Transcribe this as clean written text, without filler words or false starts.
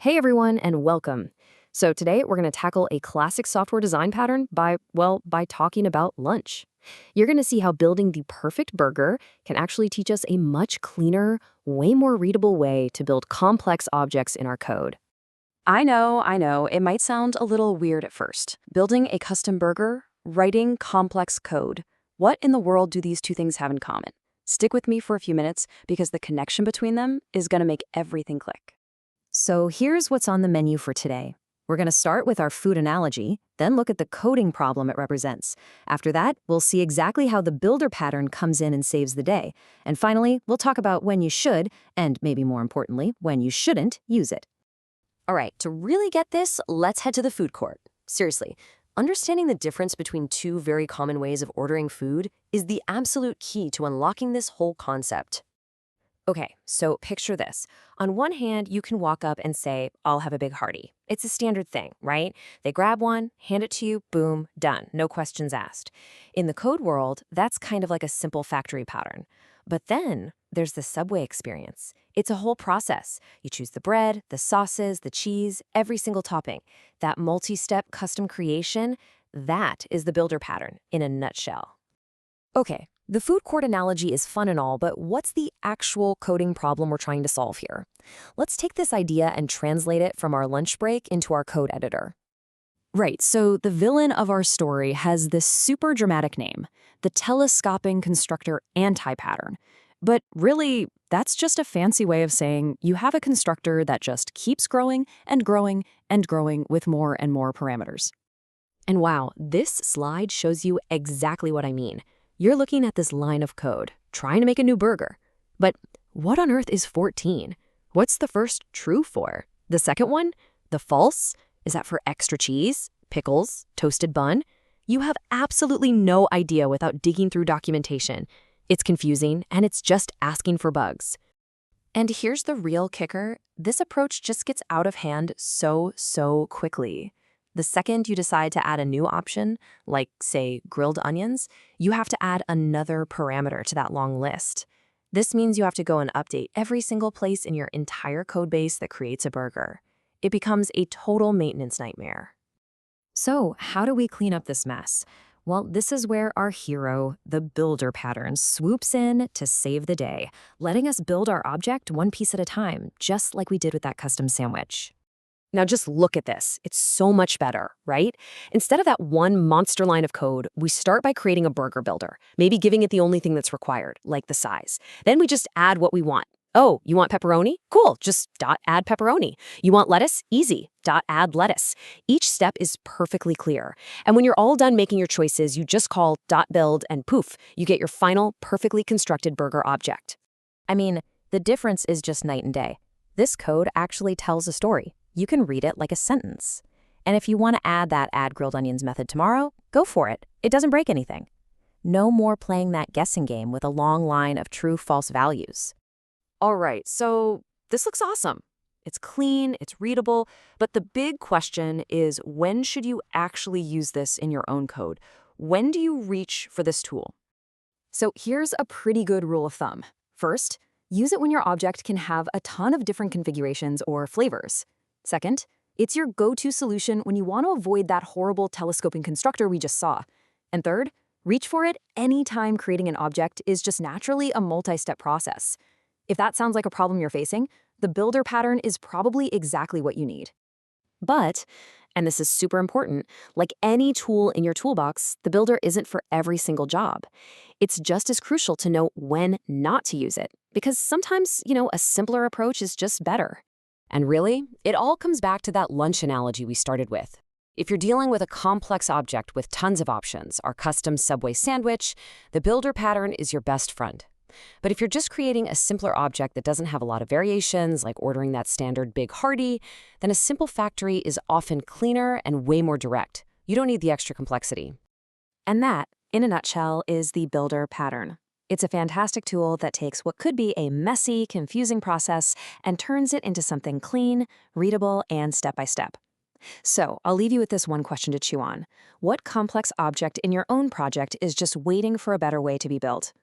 Hey everyone, and welcome. So today we're going to tackle a classic software design pattern by talking about lunch. You're going to see how building the perfect burger can actually teach us a much cleaner, way more readable way to build complex objects in our code. I know, it might sound a little weird at first. Building a custom burger, writing complex code. What in the world do these two things have in common? Stick with me for a few minutes because the connection between them is going to make everything click. So here's what's on the menu for today. We're going to start with our food analogy, then look at the coding problem it represents. After that, we'll see exactly how the builder pattern comes in and saves the day. And finally, we'll talk about when you should, and maybe more importantly, when you shouldn't use it. All right, to really get this, let's head to the food court. Seriously, understanding the difference between two very common ways of ordering food is the absolute key to unlocking this whole concept. Okay, so picture this. On one hand, you can walk up and say, I'll have a big hearty. It's a standard thing, right? They grab one, hand it to you, boom, done, no questions asked. In the code world, that's kind of like a simple factory pattern. But then there's the Subway experience. It's a whole process. You choose the bread, the sauces, the cheese, every single topping. That multi-step custom creation, that is the builder pattern in a nutshell. Okay, the food court analogy is fun and all, but what's the actual coding problem we're trying to solve here? Let's take this idea and translate it from our lunch break into our code editor. Right, so the villain of our story has this super dramatic name, the telescoping constructor anti-pattern. But really, that's just a fancy way of saying you have a constructor that just keeps growing and growing and growing with more and more parameters. And wow, this slide shows you exactly what I mean. You're looking at this line of code, trying to make a new burger. But what on earth is 14? What's the first true for? The second one? The false? Is that for extra cheese, pickles, toasted bun? You have absolutely no idea without digging through documentation. It's confusing, and it's just asking for bugs. And here's the real kicker. This approach just gets out of hand so quickly. The second you decide to add a new option, like, say, grilled onions, you have to add another parameter to that long list. This means you have to go and update every single place in your entire codebase that creates a burger. It becomes a total maintenance nightmare. So, how do we clean up this mess? Well, this is where our hero, the builder pattern, swoops in to save the day, letting us build our object one piece at a time, just like we did with that custom sandwich. Now just look at this. It's so much better, right? Instead of that one monster line of code, we start by creating a burger builder, maybe giving it the only thing that's required, like the size. Then we just add what we want. Oh, you want pepperoni? Cool, just .add pepperoni. You want lettuce? Easy, .add lettuce. Each step is perfectly clear. And when you're all done making your choices, you just call .build and poof, you get your final perfectly constructed burger object. I mean, the difference is just night and day. This code actually tells a story. You can read it like a sentence. And if you want to add that add grilled onions method tomorrow, go for it. It doesn't break anything. No more playing that guessing game with a long line of true-false values. All right, so this looks awesome. It's clean, it's readable, but the big question is, when should you actually use this in your own code? When do you reach for this tool? So here's a pretty good rule of thumb. First, use it when your object can have a ton of different configurations or flavors. Second, it's your go-to solution when you want to avoid that horrible telescoping constructor we just saw. And third, reach for it anytime creating an object is just naturally a multi-step process. If that sounds like a problem you're facing, the builder pattern is probably exactly what you need. But, and this is super important, like any tool in your toolbox, the builder isn't for every single job. It's just as crucial to know when not to use it, because sometimes, a simpler approach is just better. And really, it all comes back to that lunch analogy we started with. If you're dealing with a complex object with tons of options, our custom Subway sandwich, the builder pattern is your best friend. But if you're just creating a simpler object that doesn't have a lot of variations, like ordering that standard big hearty, then a simple factory is often cleaner and way more direct. You don't need the extra complexity. And that, in a nutshell, is the builder pattern. It's a fantastic tool that takes what could be a messy, confusing process and turns it into something clean, readable, and step-by-step. So I'll leave you with this one question to chew on. What complex object in your own project is just waiting for a better way to be built?